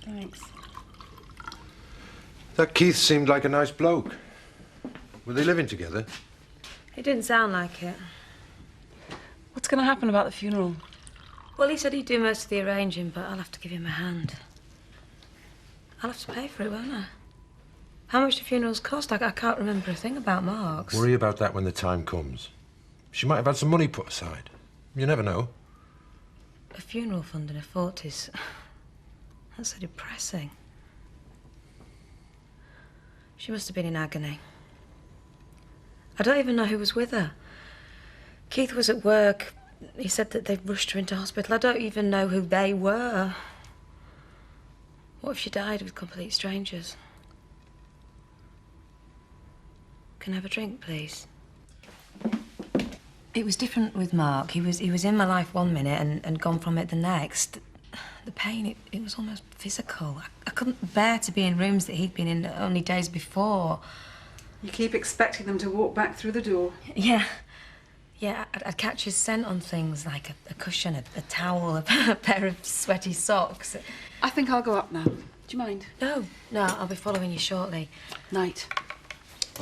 Thanks. That Keith seemed like a nice bloke. Were they living together? It didn't sound like it. What's going to happen about the funeral? Well, he said he'd do most of the arranging, but I'll have to give him a hand. I'll have to pay for it, won't I? How much do funerals cost? I can't remember a thing about Mark's. Worry about that when the time comes. She might have had some money put aside. You never know. A funeral fund in her 40s. That's so depressing. She must have been in agony. I don't even know who was with her. Keith was at work. He said that they'd rushed her into hospital. I don't even know who they were. What if she died with complete strangers? Can I have a drink, please? It was different with Mark. He was in my life one minute and gone from it the next. The pain, it was almost physical. I couldn't bear to be in rooms that he'd been in only days before. You keep expecting them to walk back through the door. Yeah. Yeah, I'd catch his scent on things like a cushion, a towel, a pair of sweaty socks. I think I'll go up now. Do you mind? No, I'll be following you shortly. Night.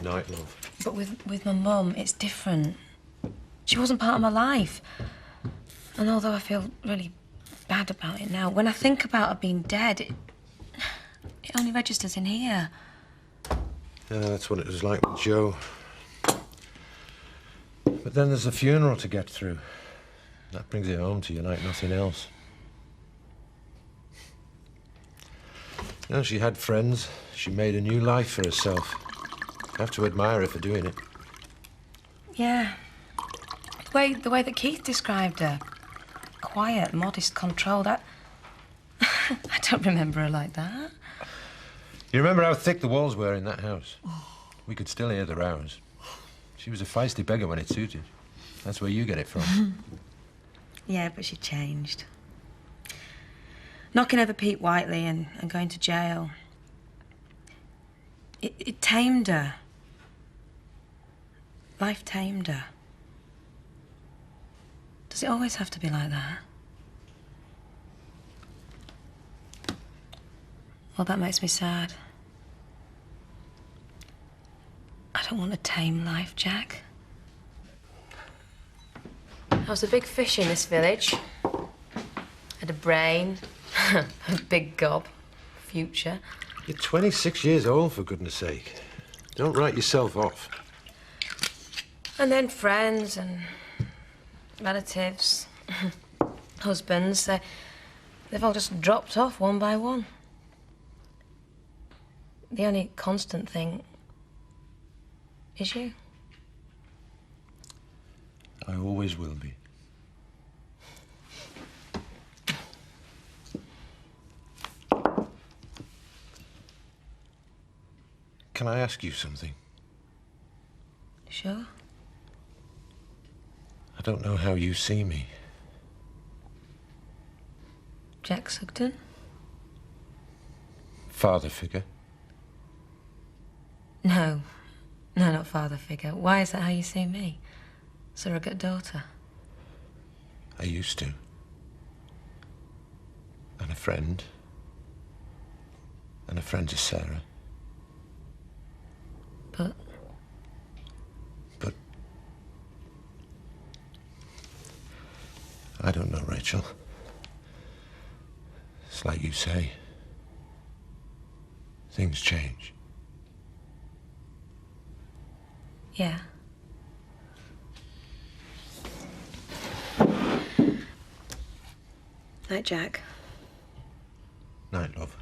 Night, love. But with my mum, it's different. She wasn't part of my life. And although I feel really bad about it now, when I think about her being dead, it only registers in here. Yeah, that's what it was like with Joe. But then there's a funeral to get through. That brings it home to you like nothing else. You know, she had friends. She made a new life for herself. I have to admire her for doing it. Yeah. The way that Keith described her. Quiet, modest, controlled. I don't remember her like that. You remember how thick the walls were in that house? We could still hear the rows. She was a feisty beggar when it suited. That's where you get it from. Yeah, but she changed. Knocking over Pete Whiteley and going to jail. It tamed her. Life tamed her. Does it always have to be like that? Well, that makes me sad. I don't want a tame life, Jack. I was a big fish in this village. Had a brain, a big gob, future. You're 26 years old, for goodness sake. Don't write yourself off. And then friends and relatives, husbands, they've all just dropped off one by one. The only constant thing is you. I always will be. Can I ask you something? Sure. I don't know how you see me. Jack Sugden? Father figure? No, not father figure. Why is that how you see me? Surrogate daughter? I used to. And a friend. And a friend to Sarah. But I don't know, Rachel. It's like you say. Things change. yeah. Night, Jack. Night, love.